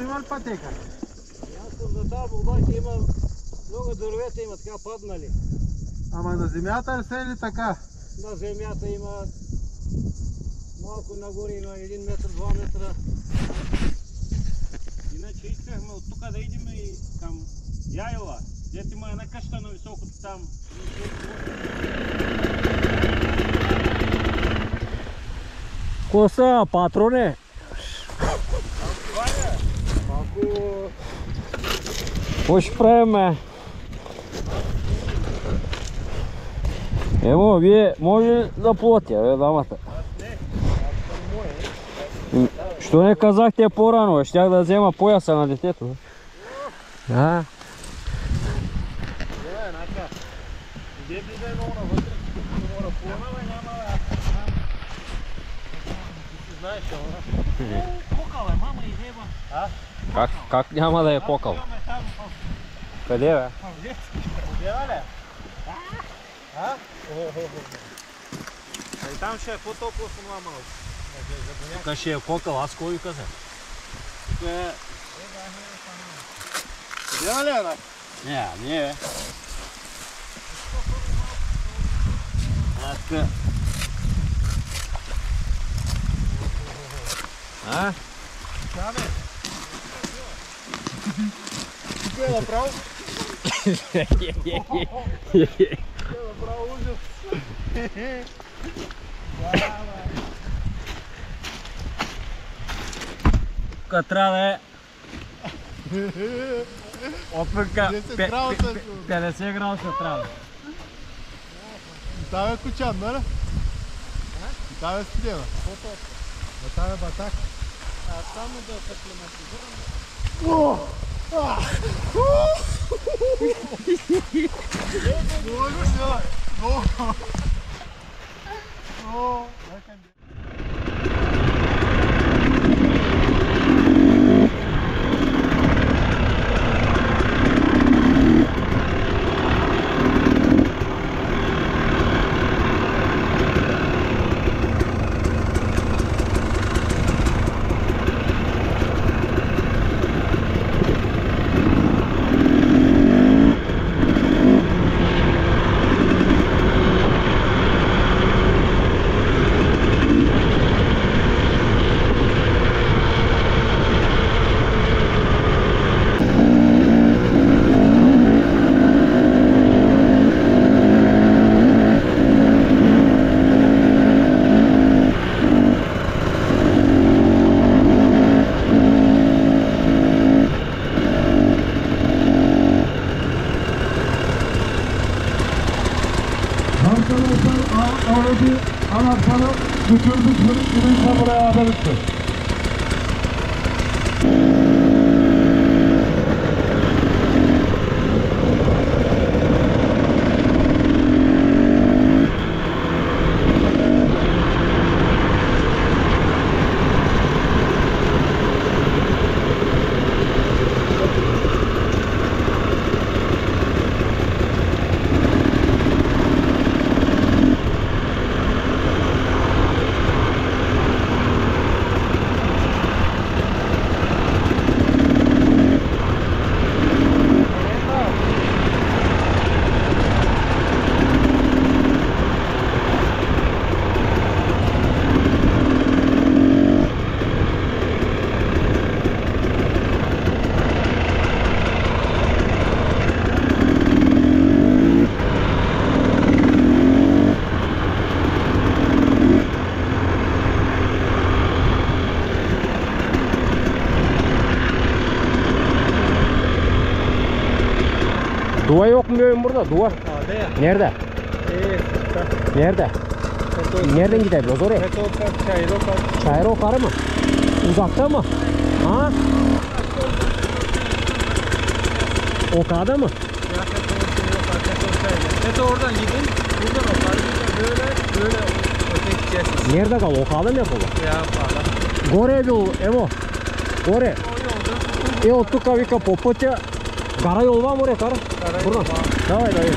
Има ли пътека? Аз съм за там, обаче има много дървета, има така паднали. Ама на земята ли са или така? На земята има малко нагоре, има 1 метър, 2 метра. Иначе искахме от тук да идем и към Яйла. Дето има една къща на високото там. Какво са, патроне? Какво ще правим, бе? Емо, вие може да платя, бе, дамата. Що не казахте по-рано, щях да взема пояса на детето. Да. Как няма да е кокъл? Къде, бе? И там ще е по-топло с това малко. Тук ще е кокъл, аз кой ви казах? Тук е... Видя ли, бе? Не, бе. Така. А? Да, бе. Тук е направо. Тук е направо ужас. Тук трябва да е... Отвънка 50 градуса трябва. Там е кучан, нали? Там е студена. Там е батак. Само да се климатизираме. Aracı anahtarı götürdük, sürücüyle beraber etti. Duva yok mu benim burada? Duva. Sade ya. Nerede? Nerede? Nereden gidebiliyoruz oraya? Metokar, Çayırokar. Çayır okarı mı? Uzakta mı? Ha? Okada mı? Mete oradan gidin. Buradan okar. Böyle öte gideceğiz. Nerede kal? Okada mı yapalım? Ya valla. Gore bir yol Evo. Gore. От тук вика по пътя. Кара и олва море, кара. Бурна. Давай, давай.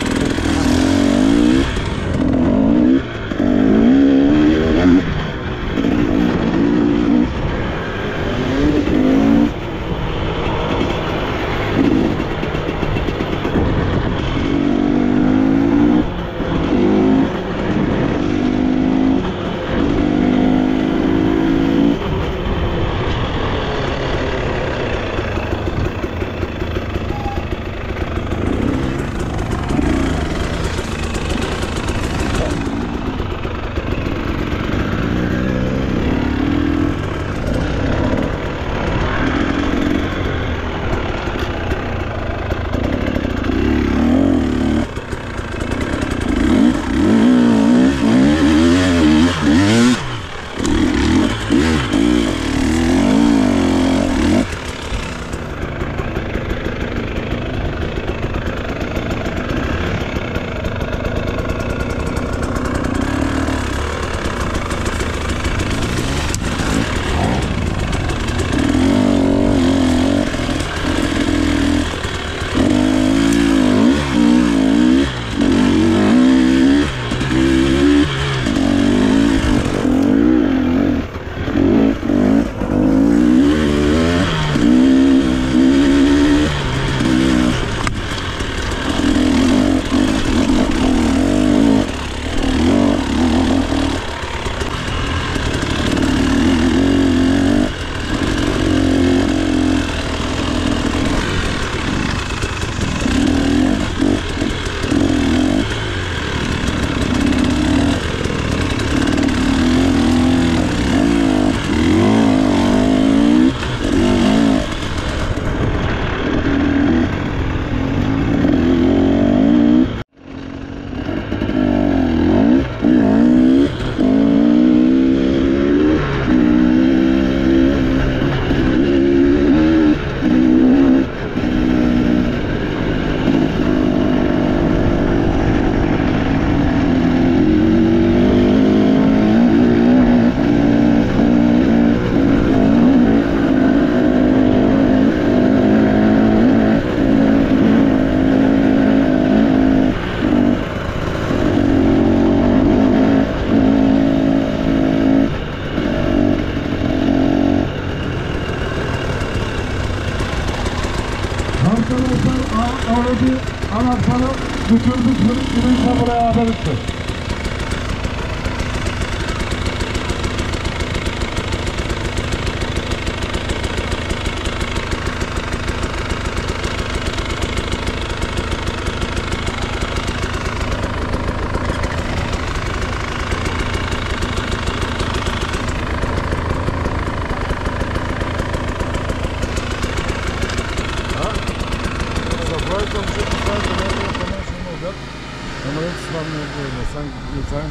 Aracı anahtarı düşürdük, ürünse buraya alırız.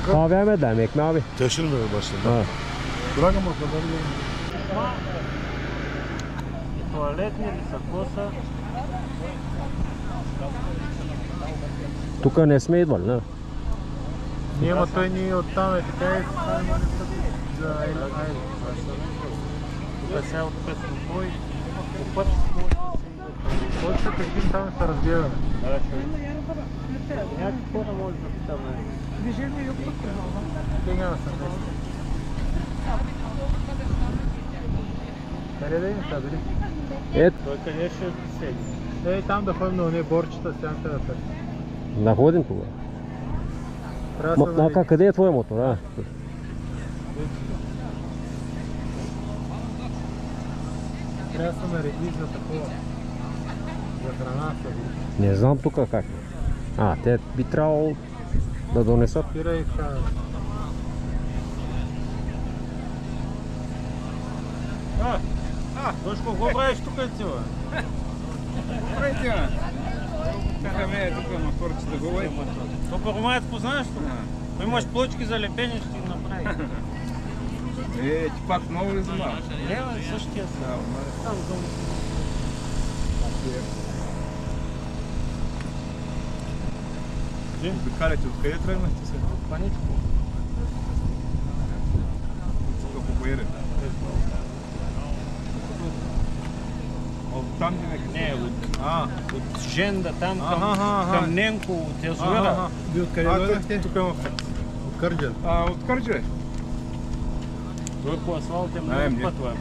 Kahve vermediler mi Ekme abi? Teşhir mi başladı? Ha. Bırakın o kadar ya. Туалетни ли са? Какво са? Тук не сме идвали, не? Ние, ма той ни оттам е така и за Айл. Тук сега от Песнопой. По път Който какви там се разгледаме. някакво да може да питаме. Движение yok mu? Те няма съмнение. Къде да им са били? Ето, Той къде ще седи? Ей, там да ходим на ония борчета, сянка да търсим. да ходим тогава. Трябва да се Мака, къде е твой мотор, а? Трябва да се нареди за такова. За храна са били. Не знам тук как. А, те би трябвало да донесат. Спира и така. Дочко, какво правиш тук ти, бе? Караме тук моторчета гола и мотор. То Ромаецко знаеш тук? Той имаш плочки за лепене, ще ти направи. Ти пак много ли занимаваш? Лева е същия си. Там долу. Обикаляте, откъде тръгнахте се? От Паничко. Тук по Боире. От там някъде? Не, от Женда, там към Ненко, от язовира. Вие откъде дойдахте? Тук имам. От Кърджали. От Кърджали? Той по асфалт е много пътва,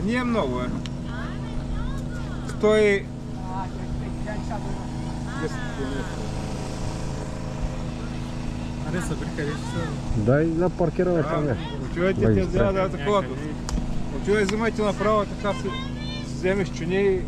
Ние много е. Той... 10 км. Аре, събри, къде ще са? Дай да паркираме там. Отивайте, те взема да е такова. Отивай, взимайте направо, така си вземеш чуни и...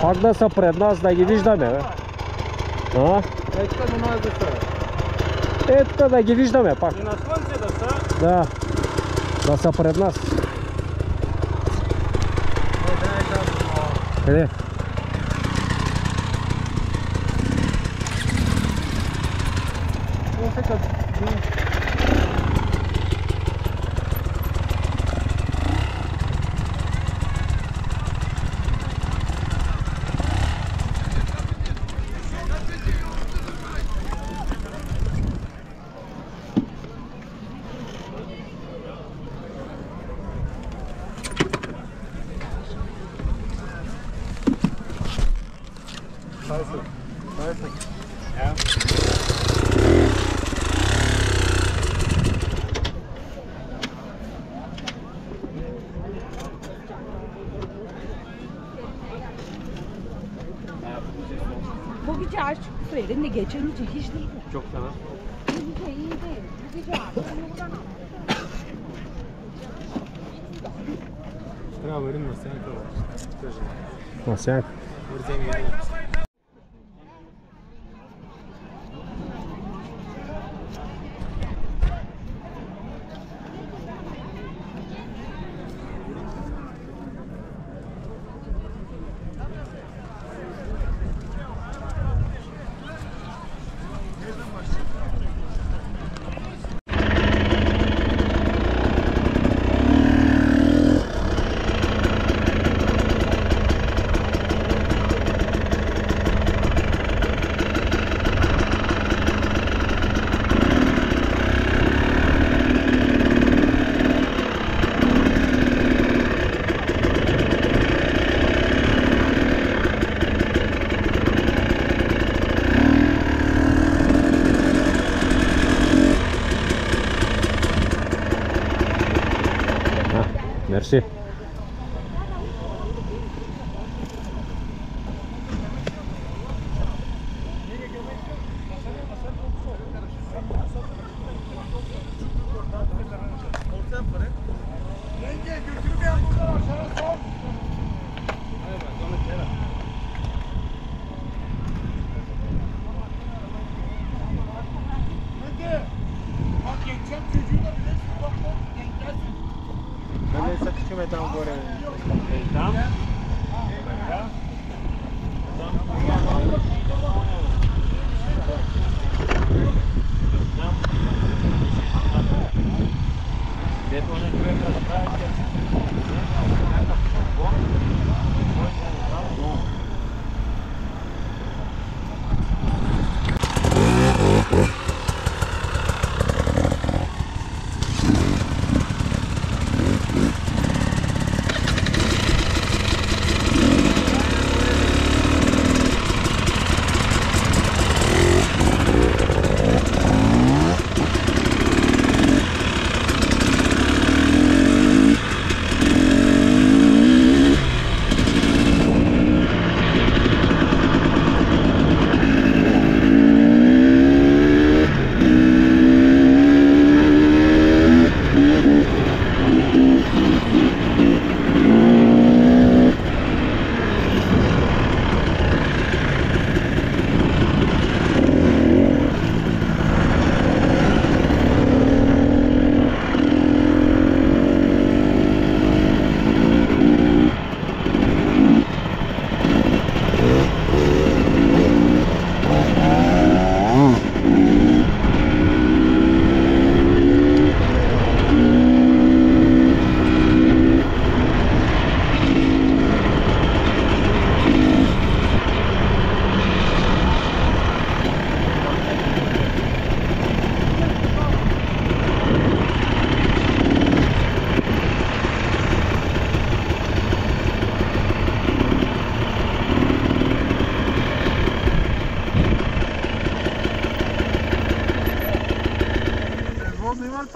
Пак да са пред нас, да ги виждаме, бе. А? Ето до нас да са. Ето да ги виждаме пак. И на слънце да са. Да. Да са пред нас. Къде? Bu gece aşk verin geçen hiç hiç değil. Çok sana. İyi değil. Bu gece aşk. Трябва да вървим на сянка. На сянка. Бързем и едно.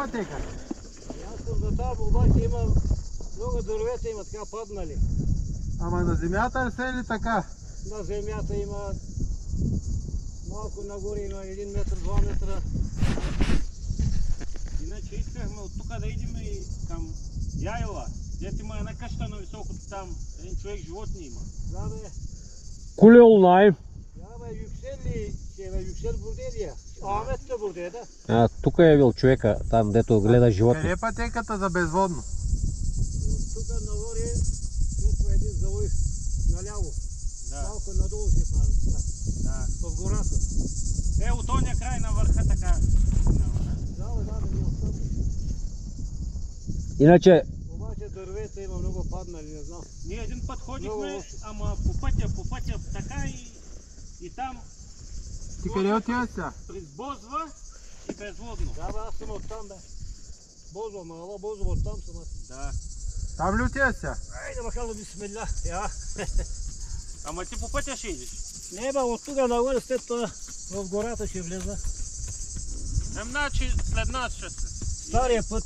пътека? Ясно за там, обаче има много дървета, има така паднали. Ама на земята ли са или така? На земята има малко нагоре, има 1 метър, 2 метра. Иначе искахме от тук да идем и към Яйла. Дето има една къща на високото там, един човек животни има. Да бе, Куле олнай. Yüksel buradaydı. Ahmet de buradaydı. А, тук е бил човека, там дето гледа животни. Къде е пътеката за безводно? Тук нагоре е един завой наляво. Малко надолу се прави. Да. В гората. Е, от ония край на върха така. Да, не остава. Иначе, Обаче дървета има много паднали, не знам. Ние един път ходихме, ама по пътя така и там. Ти къде отиваш сега? През Бозва и безводно. Да, бе, аз съм оттам, бе. Бозва, мала Бозва, оттам съм аз. Да. Там ли отиваш сега? Айде, махало бисмилля. Я. Ама ти по пътя ще идиш? Не, бе, от тук нагоре след това в гората ще влеза. Значи след нас ще се. Стария път.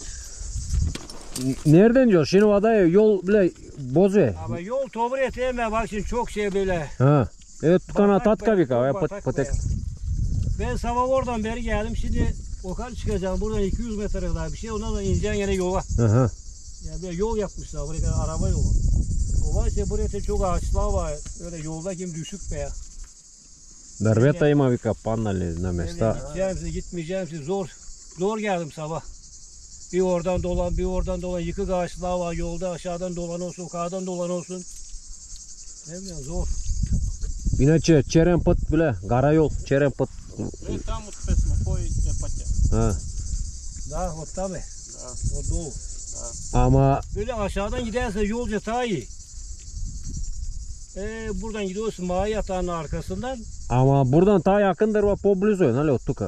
nereden diyor? Şimdi vada yol bile bozuyor. Ama yol tovraya teyme bak şimdi çok şey böyle. Ha. Evet tukana tatka bir kahve patek. Ben sabah oradan beri geldim. Şimdi yukarı çıkacağım. Buradan 200 metre kadar bir şey. Ondan sonra ineceğin yere yola. Aha. Yani böyle yol yapmışlar. Buraya kadar araba yolu. O var işte buraya çok ağaçlar var. Öyle yolda kim düşük be ya. Дървета има вика паднали на места. Gideceğim, gitmeyeceğim. Zor geldim sabah. Bir oradan dolan, yıkık ağaçlar var yolda, aşağıdan dolan olsun, yukarıdan dolan olsun. Ne bileyim, zor. Иначе черен път бile, гара yol, черен път. Там от песма, кой е пътя? Ha. Да, оттам е. Да. Отдолу. Ama Böyle aşağıdan giderse yolca daha iyi. Buradan gidiyorsun mağara yatağının arkasından. buradan daha yakındır ve po blizu, нали от тук.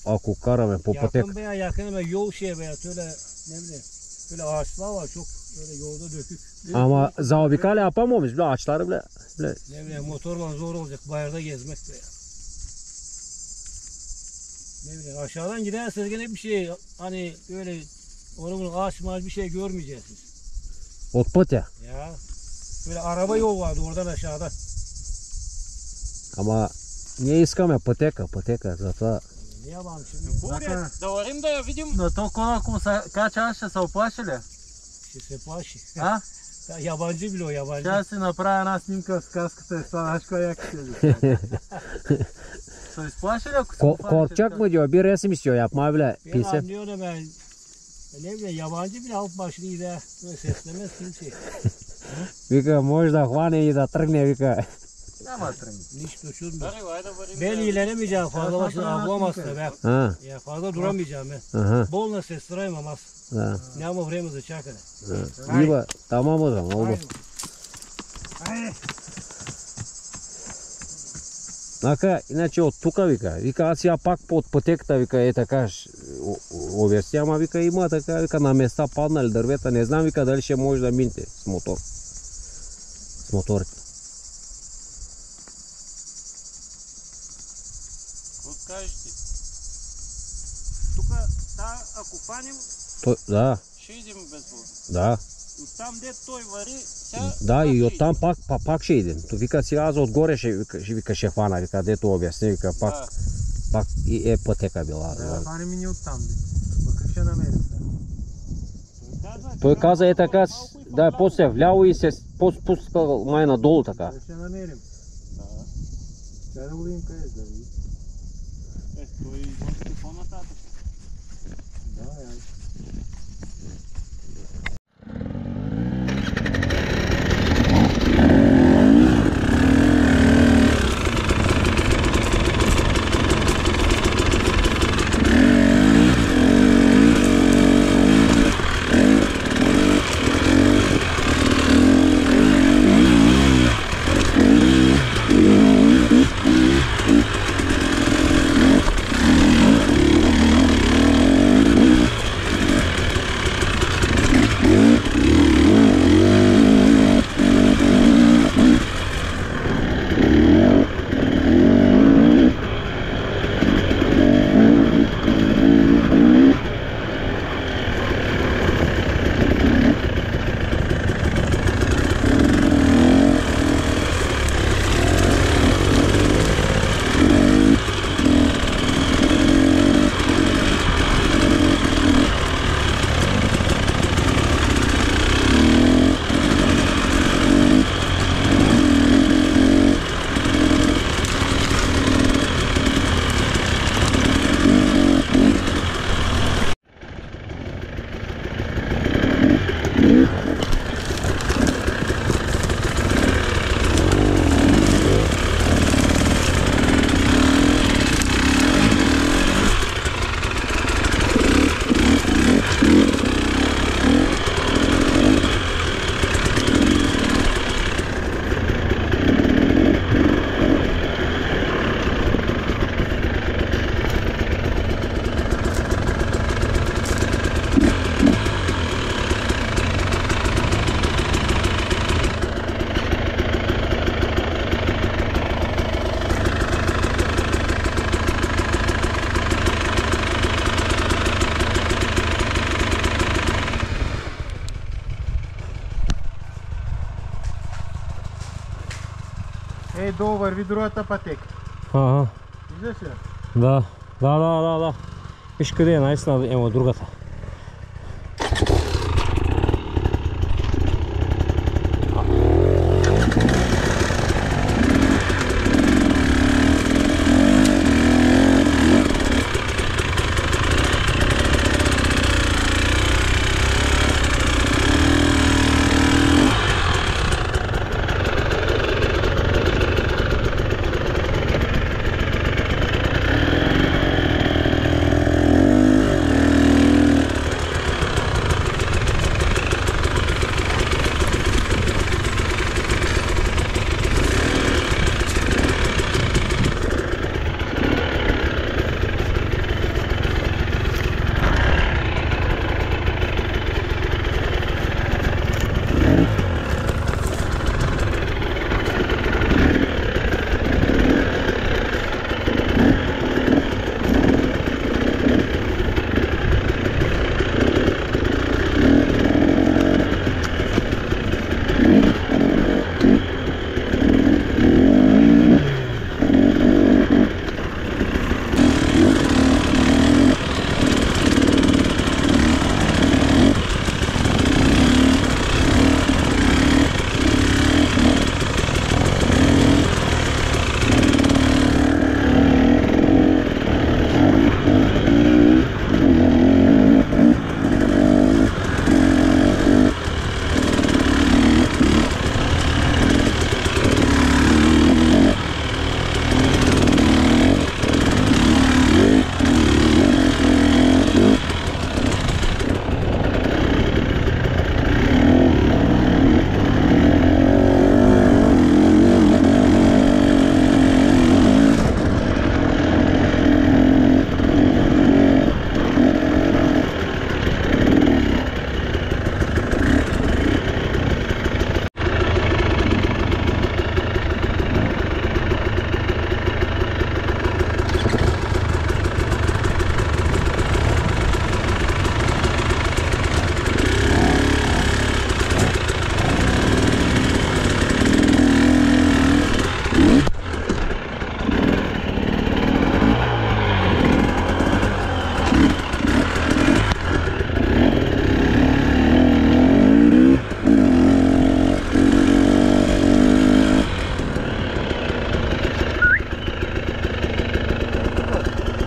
Ако караме по пътека. Yakın veya yakın ama yol şey veya öyle ne bileyim. Böyle ağaçlar var çok böyle yolda dökük. Ama zaobikale yapamıyoruz bile ağaçları bile. Ne bileyim motorla zor olacak bayırda gezmek de ya. Ne bileyim aşağıdan giderseniz gene bir şey hani böyle onun ağaç bir şey görmeyeceksiniz. От пътя. Ya böyle araba yol vardı oradan aşağıdan. Ама ние искаме пътека, затова. Ne yapalım şimdi? Da varayım da ya видим. Но то кола, ако се кача, ще се оплаши ли? Ще се плаши. А? Yabancı bile o yabancı. Ще си направя една снимка с каската и това, знаеш кой яка ще се изплаши ли, ако се оплаши? Korkacak mı diyor, bir resim istiyor yapma bile. Ben Pilse. anlıyorum ben. Ne bileyim yabancı bile alıp başını gider. Böyle seslemez kimse. Вика, може да хване и да тръгне, вика. Няма тръгни. Hiç düşünmüyor. Ben ilerlemeyeceğim fazla başına bulamazsa ben. Ha. Ya fazla duramayacağım ben. Aha. Bolna sestirayım аз. Да. Няма време за чакане. Ива, тамам о zaman oldu. Нака, иначе от тука вика, аз я пак под пътеката, вика, е така овести, ама вика има така, вика, на места паднали дървета, не знам, вика, дали ще може да минете с мотор. С моторите. Какво кажеш ти? Тук, ако фаним, Да, ще идем безводно. да. Оттам де той вари, Да, и оттам пак ще идем. То вика, сега аз отгоре ще хвана, вика, дето обясни, вика, пак и е пътека била. Да, хванем и ни оттам. Макар ще намерим сега. Той каза е така, да, после вляво и се спуска май надолу така. Ще намерим. Трябва да го видим къде е, да видим. Той може по-нататък. Да, я. Ей, долу върви другата пътека. Ага. Виждаш ли? Да. Виж къде е наистина, ема другата.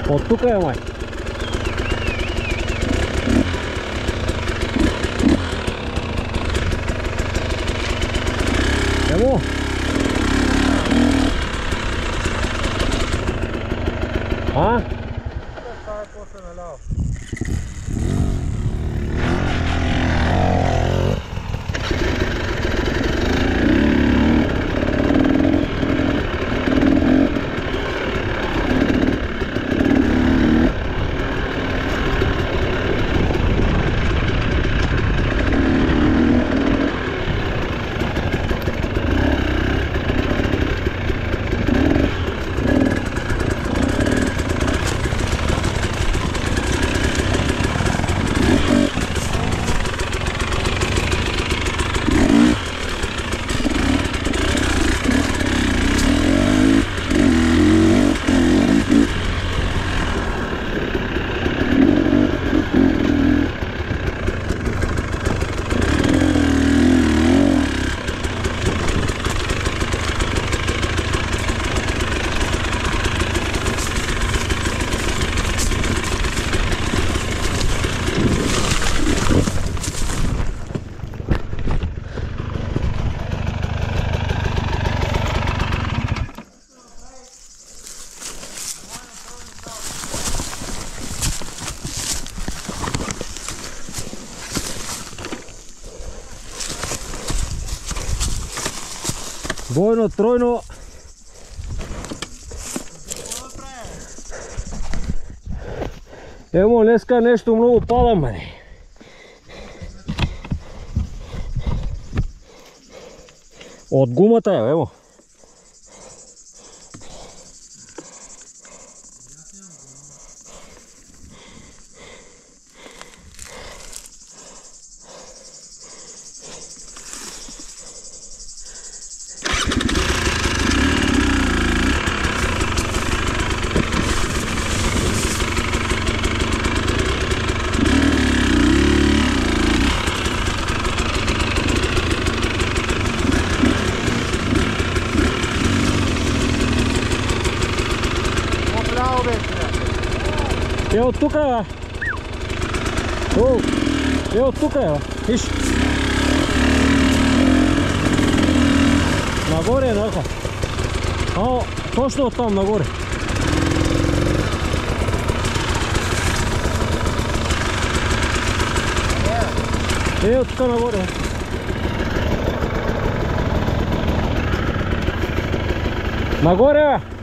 От тук е, май. Емо! А? Това е после наляво. Двойно, тройно. Емо, днеска нещо много пада, мане. От гумата е, емо. Evo тука, бе. Evo тука, бе. Виж. Нагоре е наха. Точно оттам нагоре. Evo тука нагоре. Нагоре, бе.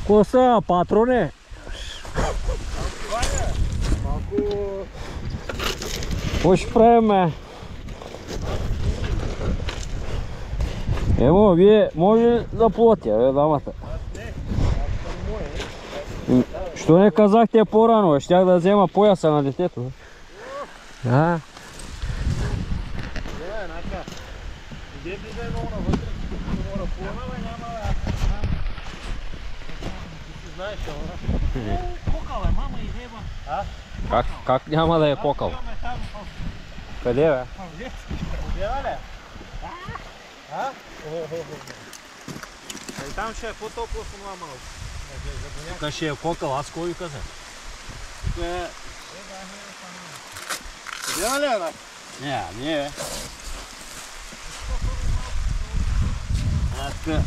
Коса, патроне? Какво ще правим, бе? Емо, вие може да платя, бе, дамата. Що не казахте по-рано, щях да взема пояса на детето. А? Кокала, мама и неба. Как няма да е кокал? Къде, бе? Там ще е по-топло с това малко. Тук ще е кокал, аз кой ви казах? Видя ли, Ана? Не, бе. Така.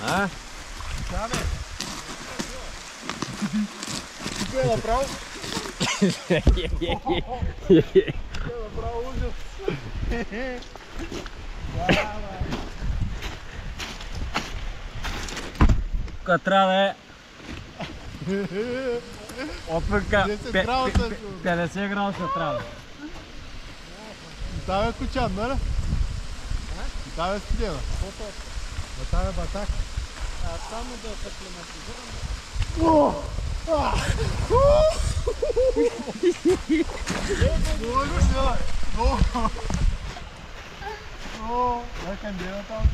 А? Тук е направо. Направо ужас. Тук трябва да е отвънка 10 градуса. 50 градуса трябва. Там е кучан, нали? Там е студена. Там е батак. Само да се климатизирам. Дай кандена там.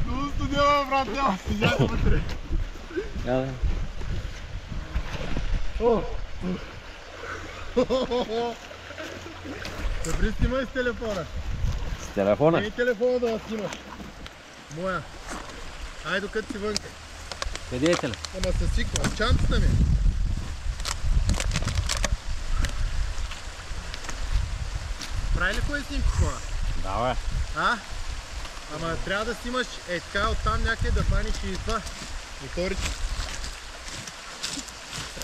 Много студена, брат, няма студена вътре. Добре, снимай с телефона. С телефона? Не телефона да снимаш. Моя. Айде докато си вънка. Къде е телефон? Ама със сиква, чантата ми. Прави ли кой снимки хора? Да, бе. А? Ама трябва да снимаш така оттам някъде да фаниш и това. Моторите.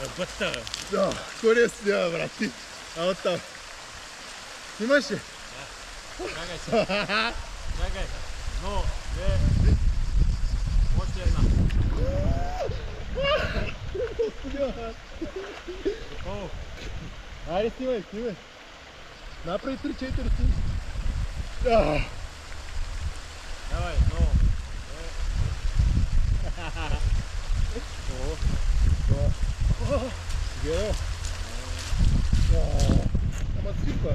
Работа, бе. Да, кой не снима, брат ти? А оттам. Снимаш ли? Чакай се. Чакай. Но, две. Още една. Айде снимай, снимай. Направи 3-4 снимки. Давай, ну. Геро. Ама ципа.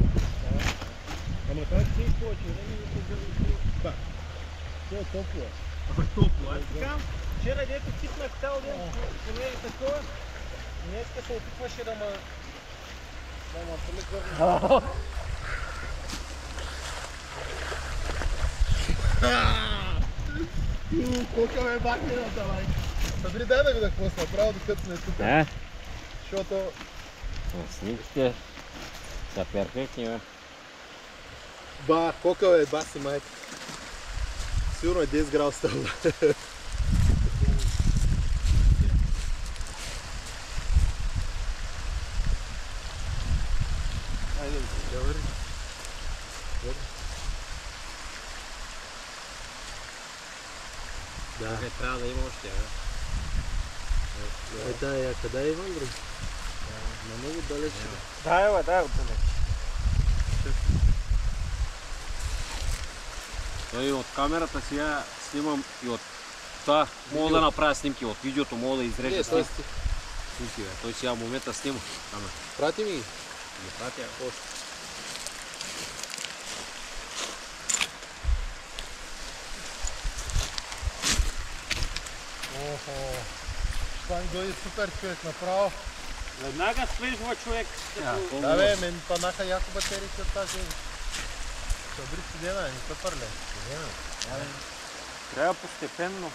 Ама как ти хочеш? Так. Що топло? Топло. Аз така, вчера дето ципнах цял ден, поне и такова. Днеска се опитваше да ма полегърна. Колко ме бахне на давай. Събери, дай да видя какво се направо, докато сме тук. Защото... Снимките са перфектни, бе. Ба, колко е баси майка. Сигурно е 10 градуса става. Айде, да върви. Да. Трябва да има още, бе. Да, къде е Иван, друг? На много далече. Да, отдалеч. Той от камерата сега снимам и от това. Мога да направя снимки от видеото, мога да изрежа снимки. Бе. Той сега в момента снима камера. Прати ми ги. Не пратя. Охо. Това ми дойде супер човек направо. Веднага свежва човек. Да бе, мен панаха яко батериите от тази. Добри студена, не са пърле. Трябва постепенно.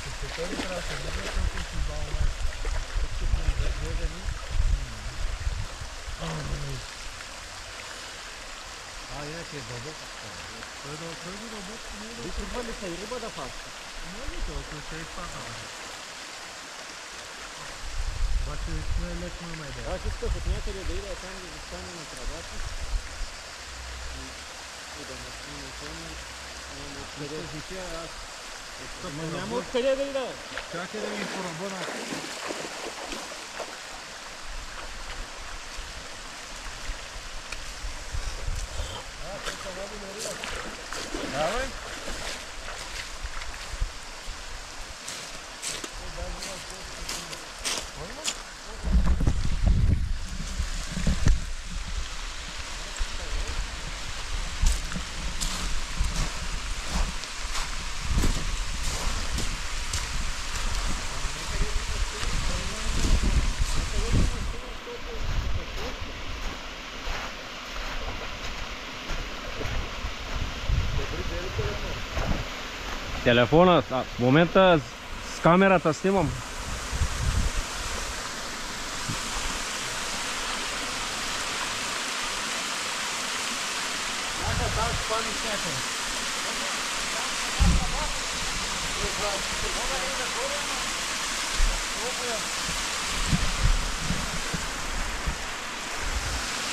Постепенно трябва да се видя, колко си бална. Иначе е дълбоко. Той е дълбоко. Тръгва ли се и риба да фаща? Може ли толкова ще изпаха? Обаче не е лесно на идея. Аз исках от някъде да ида там да застане на тръбата. И да ме снима тема. Няма откъде. Няма откъде да ида. Чакай да ми поръбъна. Давай. Телефона, в момента с камерата снимам.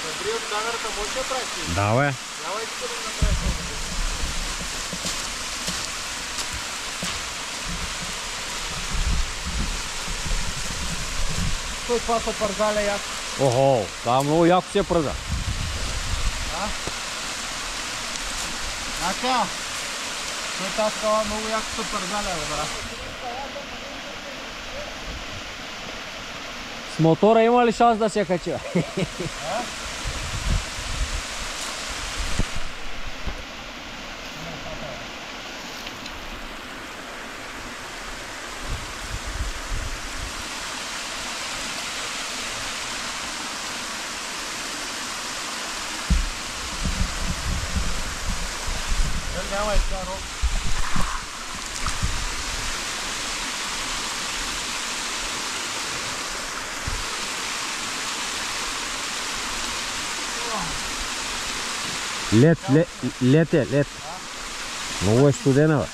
Добри от камерата може да правиш? Да, бе. Няма иска да направиш. Той това са пъргаля яко. Охо, това много яко се пръга. Така. Той тази скала много яко са пъргаля, брат. С мотора има ли шанс да се качи? Няма и това рок. Лед. Много е студена, бе.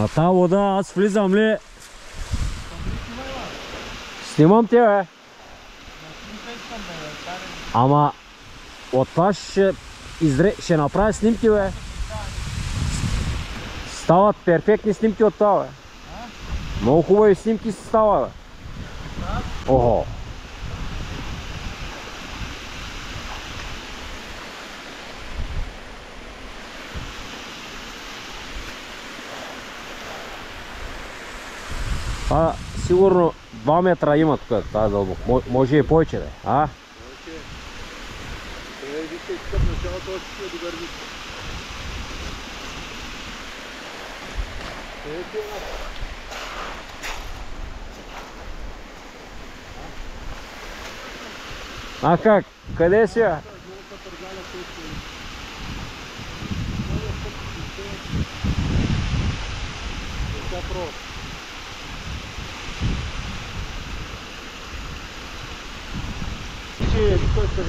На тази вода аз влизам ли? Снимам те, бе. Ама от това ще направя снимки, бе. Стават перфектни снимки от това, бе. Много хубави снимки се става, бе. Охо. Сигурно 2 метра има тук тази дълбок. Може и повече да е. Трябва да видите тук в началото още до гърбите. А как? Къде си?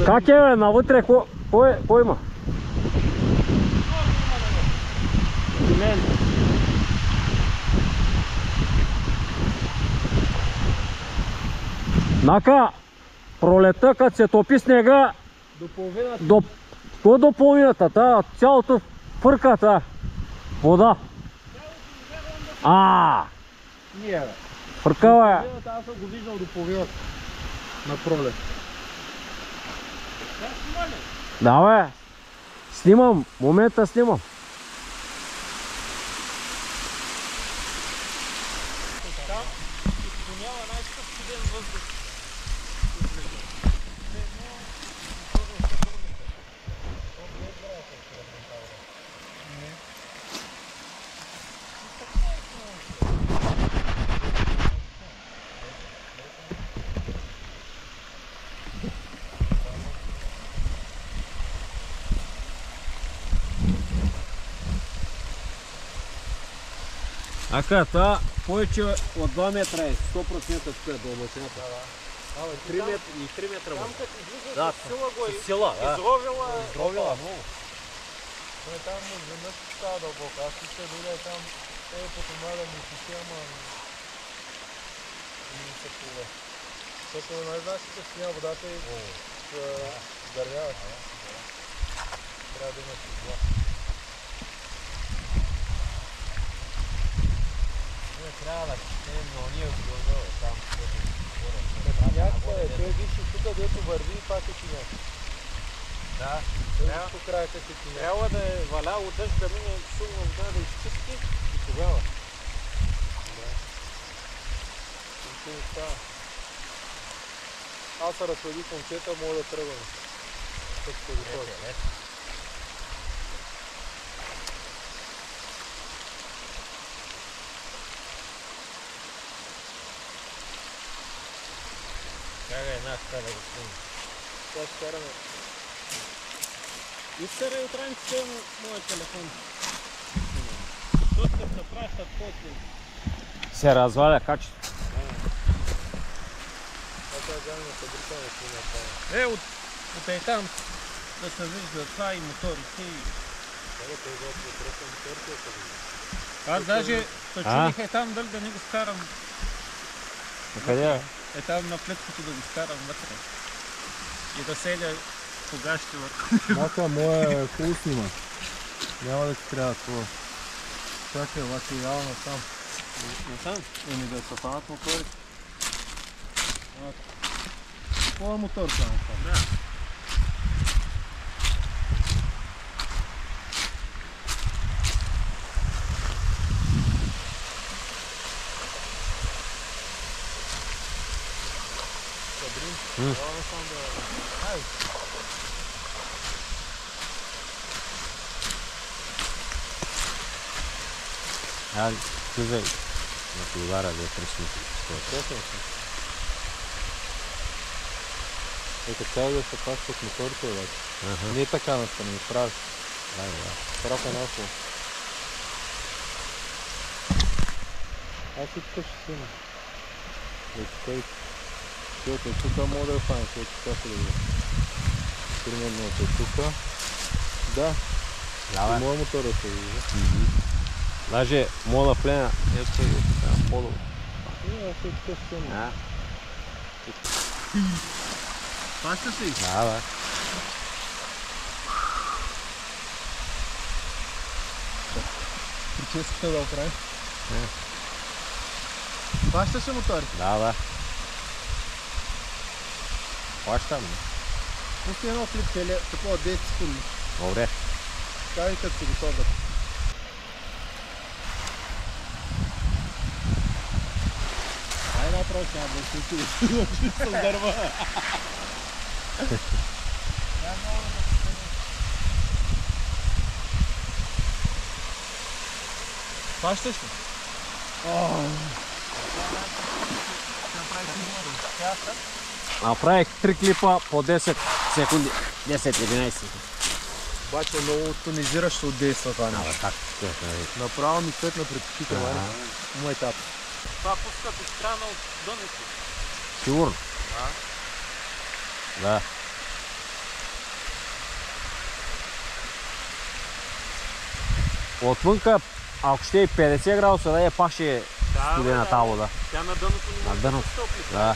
Как е, бе? Навътре кой има? Нака, пролета, като се топи снега, до половината, цялото фърка, вода. Не, бе. Фъркава е. Аз съм го виждал до половината. На пролет. Да, бе. Снимам, момента снимам. Ака, това повече от 2 метра е, 100% тук е дълбочината. 3 метра. Там като излиза Да, с сила го сила, да. изровила много. Там веднъж става дълбоко. Аз ще дойда там, потомада ми система и ми се плува. Защото най-знаеш, че сняга водата и сгърнява. Трябва да имаш изгла. Трябва да четем, но ние отгълнава там. Някаква е, той виж тук, дето върви и пак е чиняк. Да. По края как е чиняк. Трябва да е валяло дъжд да мине силна вода да изчисти и тогава. Аз се разходи кончета, мога да тръгвам. Тук ще готови. Кага една така да го снимам. Това ще караме. Изкарай от раниците моят телефон. Доста се пращат фотки. Се разваля качеството. От е там да се вижда това и моторите. Аз даже се чудих е там дали да не го скарам. Къде е? Е там на плеткото да го скарам вътре. И да седя по гащите върху. Мака, моя хубаво снима. Няма да ти трябва това. Чакай, обаче яла насам. Насам? Еми да се фанат моторите. Това е мотор само там. Да. Слизай на коловара да пресмути. Така да се пащат моторите, обаче. Не така настрани, прав. Прав е наоколо. Аз и тук ще снимам. Тук мога да я фана, което така ще да видя. Примерно от тук. Да. И моя мотор да се види. Даже мога да плена нещо и по-долу. Аз и тук ще снимам. Паща си? Да. Прическата да оправи. Паща се мотори? Да. Плащам. Пусти едно клип, такова 10 секунди. Добре. Кай като си готов. прощава, с дърва. Пащаш ли? Направих 3 клипа по 10 секунди. 10-11 секунди. Обаче много тонизиращо действа това нещо. Как? Направо ми светна пред очите, мой етап. Това пускат от страна от дъното. Сигурно? Да. Отвънка, ако ще е 50 градуса, да е пак ще е студена тази вода. Тя на дъното не може да се топли. Да.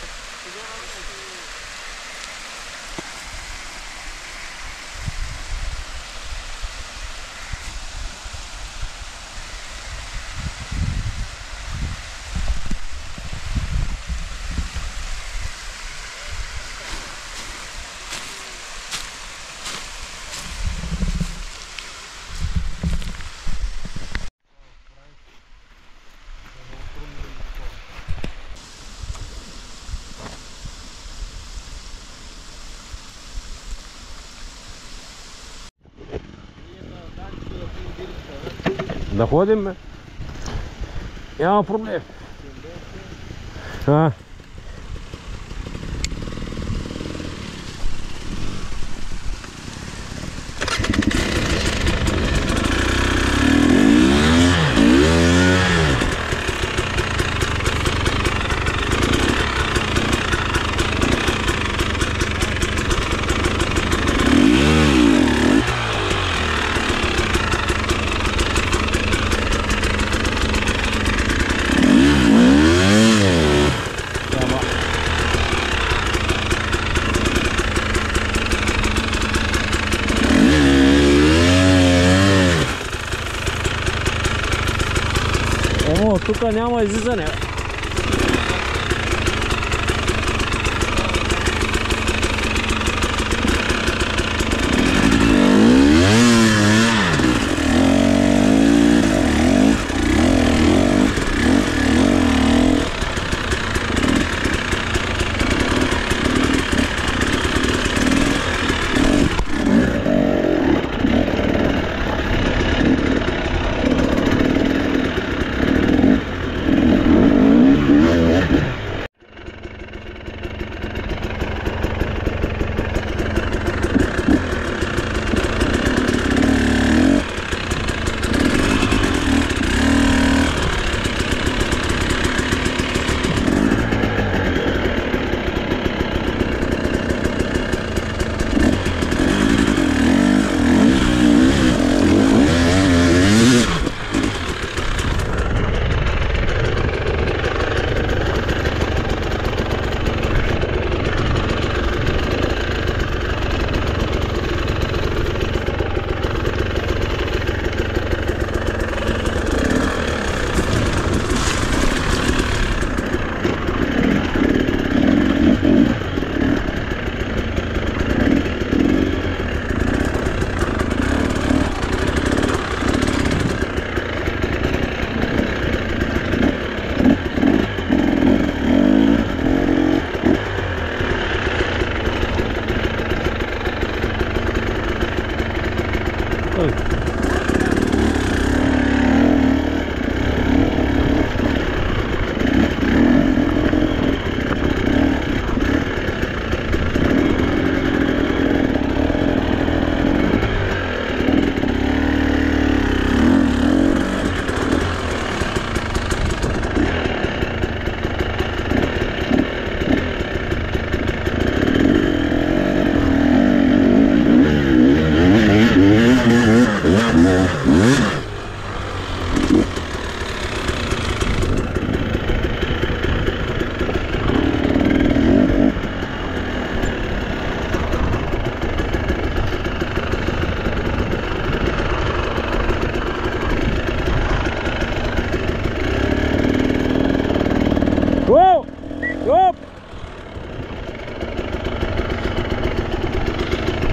Да ходим, бе. Няма проблем. Тук няма излизане.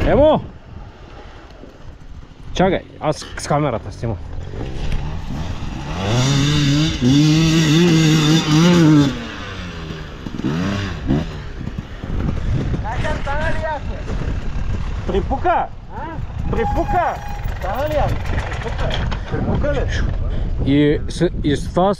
Емо! Чакай, аз с камерата снимам. Припука! Припука! Стана ли я? Припука ли? И с това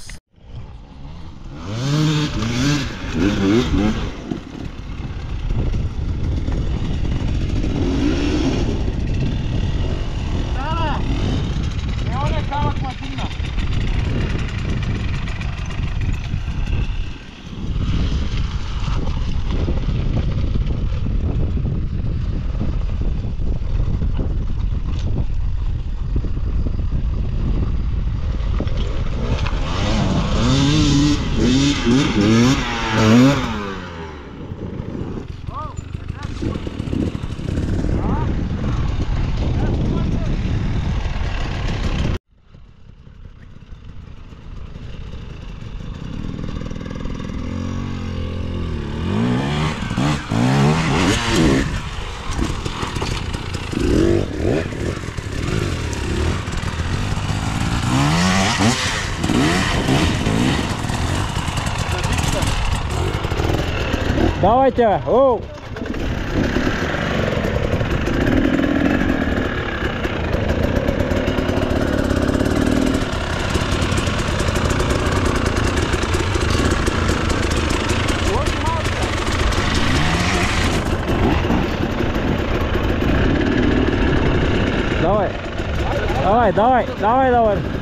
Давайте! Оу! Давай! Давай, давай, давай, давай!